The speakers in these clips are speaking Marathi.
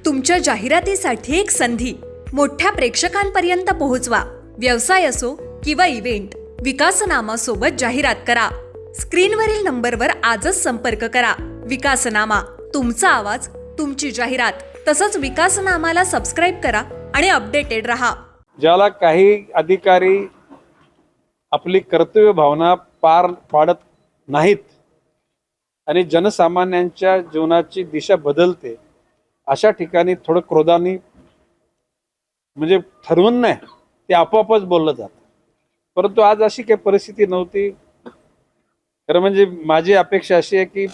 तुमच्या जाहिरातीसाठी एक संधी मोठ्या प्रेक्षकांपर्यंत पोहोचवा. व्यवसाय असो किंवा इव्हेंट, विकासनामा सोबत जाहिरात करा. स्क्रीनवरील नंबरवर आजच संपर्क करा. विकासनामा, तुमचा आवाज, तुमची जाहिरात. तसंच विकासनामाला सबस्क्राईब करा आणि अपडेटेड रहा. ज्याला काही अधिकारी आपली कर्तव्य भावना पार पाडत नाहीत आणि जनसामान्यांच्या जीवनाची दिशा बदलते, अशा ठिकाणी थोडं क्रोधाने म्हणजे ठरवून नाही, ते आपोआपच बोललं जातं. परंतु आज अशी काही परिस्थिती नव्हती. खरं म्हणजे माझी अपेक्षा अशी आहे की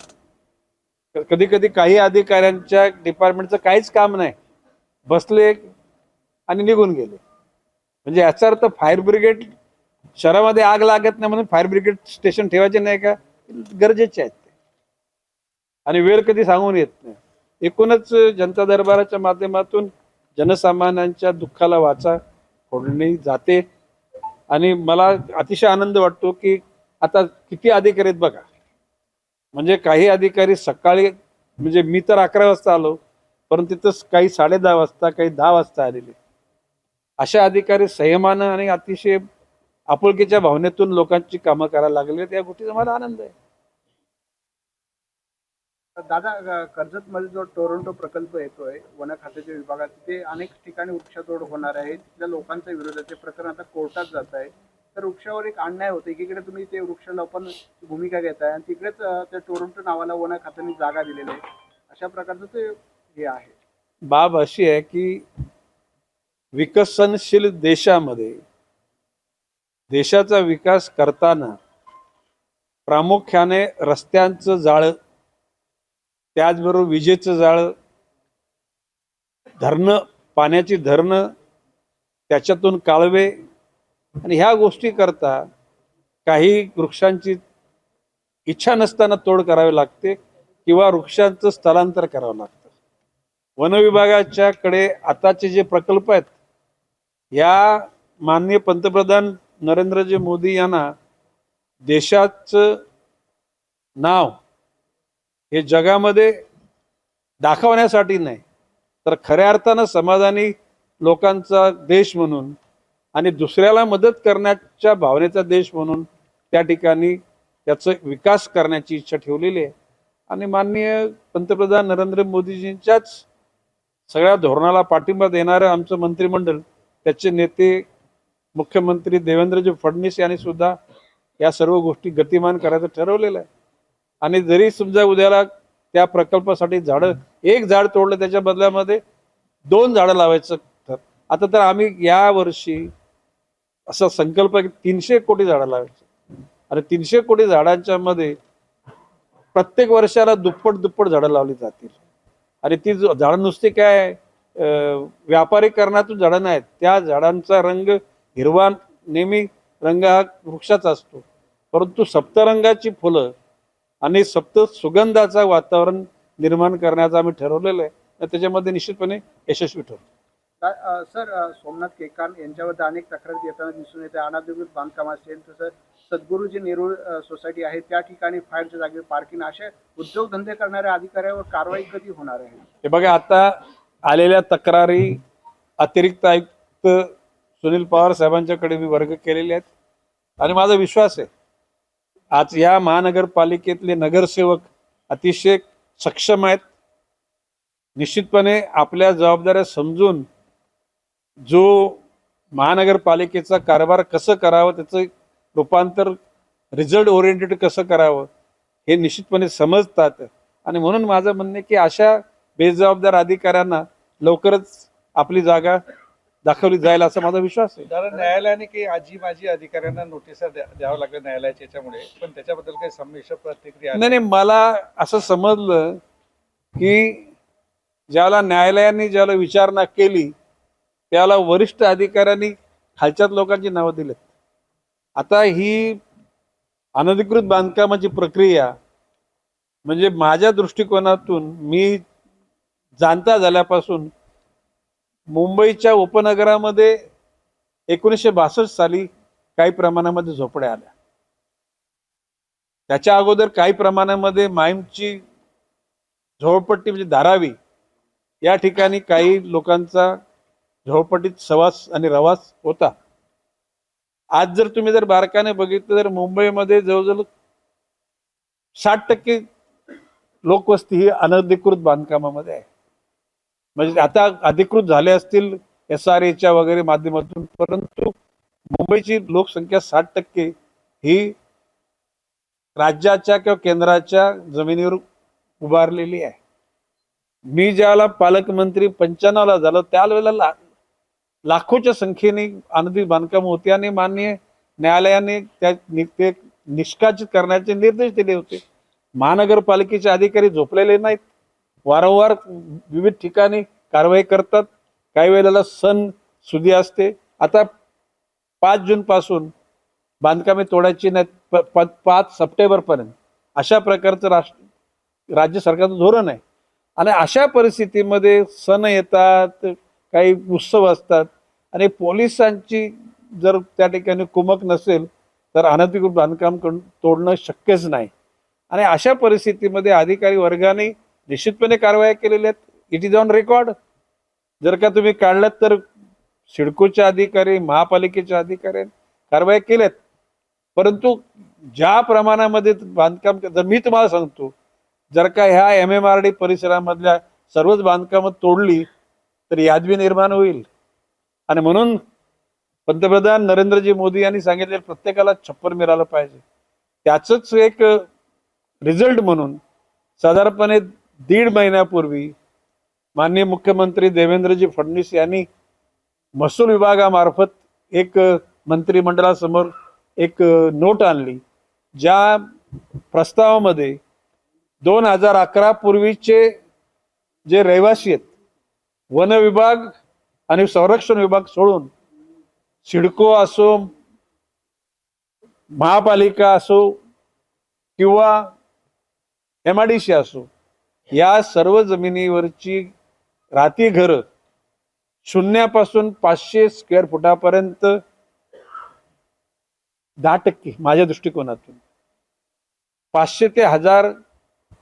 कधी कधी काही अधिकाऱ्यांच्या डिपार्टमेंटचं काहीच काम नाही, बसले आणि निघून गेले. म्हणजे याचा अर्थ फायर ब्रिगेड, शहरामध्ये आग लागत नाही म्हणून फायर ब्रिगेड स्टेशन ठेवायचे नाही का? गरजेचे आहेत ते, आणि वेळ कधी सांगून येत नाही. एकूणच जनता दरबाराच्या माध्यमातून जनसामान्यांच्या दुःखाला वाचा फोडली जाते. आणि मला अतिशय आनंद वाटतो की आता किती अधिकारी आहेत बघा. म्हणजे काही अधिकारी सकाळी, म्हणजे मी तर 11 वाजता आलो, परंतु तिथं काही 10:30 वाजता, काही 10 वाजता आलेले. अशा अधिकारी संयमानं आणि अतिशय आपुलकीच्या भावनेतून लोकांची कामं करायला लागले. त्या गोष्टीचा मला आनंद आहे. दादा, कर्जतमध्ये जो टोरंटो प्रकल्प येतोय वन खात्याच्या विभागात, तिथे अनेक ठिकाणी वृक्षतोड होणार आहे. तिथल्या लोकांच्या विरोधाचे प्रकरण आता कोर्टात जात आहे. तर वृक्षावर एक अन्याय होतो. एकीकडे तुम्ही ते वृक्षारोपण भूमिका घेताय आणि तिकडेच त्या टोरंटो नावाला वन खात्याने जागा दिलेली आहे. अशा प्रकारचं ते हे आहे. बाब अशी आहे की विकसनशील देशामध्ये देशाचा विकास करताना प्रामुख्याने रस्त्यांचं जाळं, त्याचबरोबर विजेचं जाळं, धरणं, पाण्याची धरणं, त्याच्यातून कालवे, आणि ह्या गोष्टी करता काही वृक्षांची इच्छा नसताना तोड करावी लागते किंवा वृक्षांचं स्थलांतर करावं लागतं. वन विभागाच्या कडे आताचे जे प्रकल्प आहेत, या माननीय पंतप्रधान नरेंद्रजी मोदी यांना देशाचं नाव हे जगामध्ये दाखवण्यासाठी नाही, तर खऱ्या अर्थानं समाधानी लोकांचा देश म्हणून आणि दुसऱ्याला मदत करण्याच्या भावनेचा देश म्हणून त्या ठिकाणी त्याचा विकास करण्याची इच्छा ठेवलेली आहे. आणि माननीय पंतप्रधान नरेंद्र मोदीजींच्याच सगळ्या धोरणाला पाठिंबा देणारं आमचं मंत्रिमंडळ, त्याचे नेते मुख्यमंत्री देवेंद्रजी फडणवीस यांनी सुद्धा या सर्व गोष्टी गतिमान करायचं ठरवलेलं आहे. आणि जरी समजा उद्याला त्या प्रकल्पासाठी झाडं, एक झाड तोडलं त्याच्या बदल्यामध्ये 2 झाडं लावायचं तर, आता तर आम्ही या वर्षी असा संकल्प की 300 कोटी झाडं लावायचं. आणि 300 कोटी झाडांच्या मध्ये प्रत्येक वर्षाला दुप्पट झाडं लावली जातील. आणि ती झाडं नुसती काय व्यापारीकरणातून झाडं नाहीत, त्या झाडांचा रंग हिरवा, नेहमी रंग हा वृक्षाचा असतो, परंतु सप्तरंगाची फुलं आणि सप्त सुगंधाचा वातावरण निर्माण करण्याचं आम्ही ठरवलेलं आहे. त्याच्यामध्ये निश्चितपणे यशस्वी ठरतो. सर, सोमनाथ केकान यांच्यावर अनेक तक्रारी येताना दिसून येते. अनधिकृत बांधकाम असेल, तसं सद्गुरूजी नेरूळ सोसायटी आहे त्या ठिकाणी फायरच्या जागेवर पार्किंग, अशा उद्योगधंदे करणाऱ्या अधिकाऱ्यावर कारवाई कधी होणार आहे? हे बघा, आता आलेल्या तक्रारी अतिरिक्त आयुक्त सुनील पवार साहेबांच्याकडे मी वर्ग केलेले आहेत. आणि माझा विश्वास आहे आज या महानगरपालिकेतले नगरसेवक अतिशय सक्षम आहेत. निश्चितपणे आपल्या जबाबदाऱ्या समजून जो महानगरपालिकेचा कारभार कसं करावं, त्याचं रूपांतर रिझल्ट ओरिएंटेड कसं करावं हे निश्चितपणे समजतात. आणि म्हणून माझं म्हणणं आहे की अशा बेजबाबदार अधिकाऱ्यांना लवकरच आपली जागा दाखवली जाईल असा माझा विश्वास आहे. कारण न्यायालयाने काही आजी अधिकाऱ्यांना नोटिसा द्यावं लागल्या न्यायालयाच्या याच्यामुळे, पण त्याच्याबद्दल काही संमिश्र प्रतिक्रिया नाही, मला असं समजलं की ज्याला न्यायालयाने ज्याला विचारणा केली त्याला वरिष्ठ अधिकाऱ्यांनी खालच्याच लोकांची नावं दिलेत. आता ही अनधिकृत बांधकामाची प्रक्रिया म्हणजे माझ्या दृष्टिकोनातून मी जाणता झाल्यापासून मुंबईच्या उपनगरामध्ये 1962 साली काही प्रमाणामध्ये झोपड्या आल्या. त्याच्या अगोदर काही प्रमाणामध्ये माहीमची झोपडपट्टी म्हणजे धारावी या ठिकाणी काही लोकांचा झोपडीत सवास आणि रवास होता. आज जर तुम्ही जर बारकाने बघितलं तर मुंबईमध्ये जवळजवळ 60% लोकवस्ती ही अनधिकृत बांधकामामध्ये आहे. म्हणजे आता अधिकृत झाले असतील SRAच्या वगैरे माध्यमातून, परंतु मुंबईची लोकसंख्या 60% ही राज्याच्या किंवा केंद्राच्या जमिनीवर उभारलेली आहे. मी ज्यावेळेला पालकमंत्री 95ला झालो त्यावेळेला लाखोच्या संख्येने अनधिकृत बांधकाम होती आणि माननीय न्यायालयाने ते निष्कासित करण्याचे निर्देश दिले होते. महानगरपालिकेचे अधिकारी झोपलेले नाहीत, वारंवार विविध ठिकाणी कारवाई करतात. काही वेळेला सण सुदी असते. आता 5 जून पासून बांधकामे तोडायची नाहीत, 5 सप्टेंबरपर्यंत अशा प्रकारचं राज्य सरकारचं धोरण आहे. आणि अशा परिस्थितीमध्ये सण येतात, काही उत्सव असतात आणि पोलिसांची जर त्या ठिकाणी कुमक नसेल तर अनधिकृत बांधकाम तोडणं शक्यच नाही. आणि अशा परिस्थितीमध्ये अधिकारी वर्गाने निश्चितपणे कारवाया केलेल्या आहेत. It is on record. जर का तुम्ही काढलात तर सिडकोचे अधिकारी, महापालिकेचे अधिकारी कारवाया केल्यात. परंतु ज्या प्रमाणामध्ये बांधकाम, जर मी तुम्हाला सांगतो, जर का ह्या MMRD परिसरामधल्या सर्वच बांधकामं तोडली तर यादवी निर्माण होईल. आणि म्हणून पंतप्रधान नरेंद्रजी मोदी यांनी सांगितले प्रत्येकाला छप्पर मिळालं पाहिजे. त्याचंच एक रिझल्ट म्हणून साधारणपणे 1.5 महिन्यापूर्वी माननीय मुख्यमंत्री देवेंद्रजी फडणवीस यांनी महसूल विभागामार्फत एक मंत्रिमंडळासमोर एक नोट आणली, ज्या प्रस्तावामध्ये 2011 पूर्वीचे जे रहिवासी आहेत, वन विभाग आणि संरक्षण विभाग सोडून सिडको असो, महापालिका असो किंवा MIDC असो, या सर्व जमिनीवरची राहती घरं शून्यापासून 500 स्क्वेअर फुटापर्यंत 10% माझ्या दृष्टिकोनातून, 500 ते 1000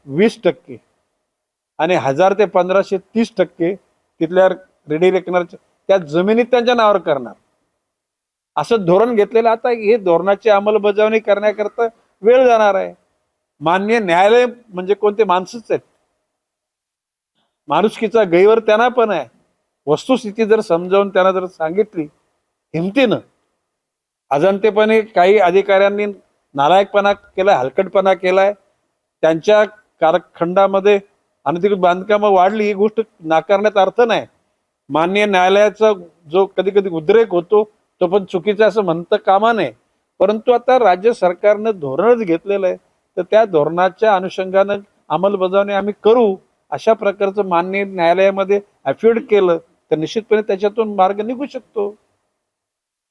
20% आणि 1000 ते 1500 30% तिथल्या रेडी रेकनरच्या त्या जमिनीत त्यांच्या नावावर करणार असं धोरण घेतलेलं. आता हे धोरणाची अंमलबजावणी करण्याकरता वेळ जाणार आहे. माननीय न्यायालय म्हणजे कोणते माणसंच आहेत, माणुसकीचा गैर त्यांना पण आहे. वस्तुस्थिती जर समजावून त्यांना जर सांगितली हिमतीनं, अजाणतेपणे काही अधिकाऱ्यांनी नालायकपणा केलाय, हलकटपणा केलाय, त्यांच्या कारखंडामध्ये अनधिकृत बांधकामं वाढली, ही गोष्ट नाकारण्यात अर्थ नाही. माननीय न्यायालयाचा जो कधी कधी उद्रेक होतो तो पण चुकीचा असं म्हणतं कामा नये. परंतु आता राज्य सरकारनं धोरणच घेतलेलं आहे, तर त्या धोरणाच्या अनुषंगानं अंमलबजावणी आम्ही करू अशा प्रकारचं माननीय न्यायालयामध्ये ॲफिडेव्हिट केलं तर निश्चितपणे त्याच्यातून मार्ग निघू शकतो.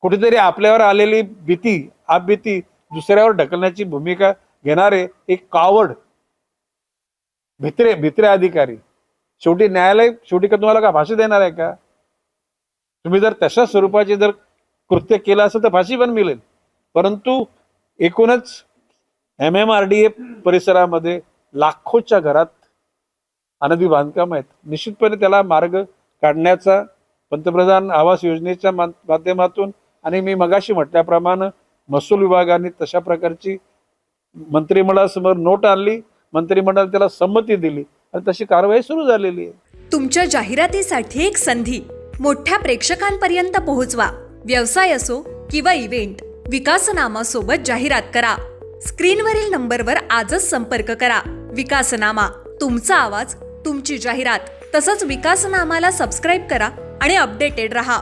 कुठेतरी आपल्यावर आलेली भीती, आपभीती दुसऱ्यावर ढकलण्याची भूमिका घेणारे एक कावड भित्रे अधिकारी, शेवटी न्यायालय शेवटी का तुम्हाला का फाशी देणार आहे का? तुम्ही जर तशा स्वरूपाचे जर कृत्य केलं असं तर फाशी पण मिळेल. परंतु एकूणच MMRDA परिसरामध्ये लाखोच्या घरात अनधिकृत बांधकाम आहेत. निश्चितपणे त्याला मार्ग काढण्याचा पंतप्रधान आवास योजनेच्या माध्यमातून आणि मी मगाशी म्हटल्याप्रमाणे महसूल विभागाने तशा प्रकारची मंत्रिमंडळासमोर नोट आणली, मंत्रिमंडळाने त्याला संमती दिली आणि तशी कारवाई सुरू झालेली आहे. तुमच्या जाहिरातीसाठी एक संधी मोठ्या प्रेक्षकांपर्यंत पोहोचवा. व्यवसाय असो किंवा इव्हेंट, विकासनामा सोबत जाहिरात करा. स्क्रीनवरील नंबरवर आजच संपर्क करा. विकासनामा, तुमचा आवाज, तुमची जाहिरात. तसंच विकासनामाला सबस्क्राईब करा आणि अपडेटेड रहा.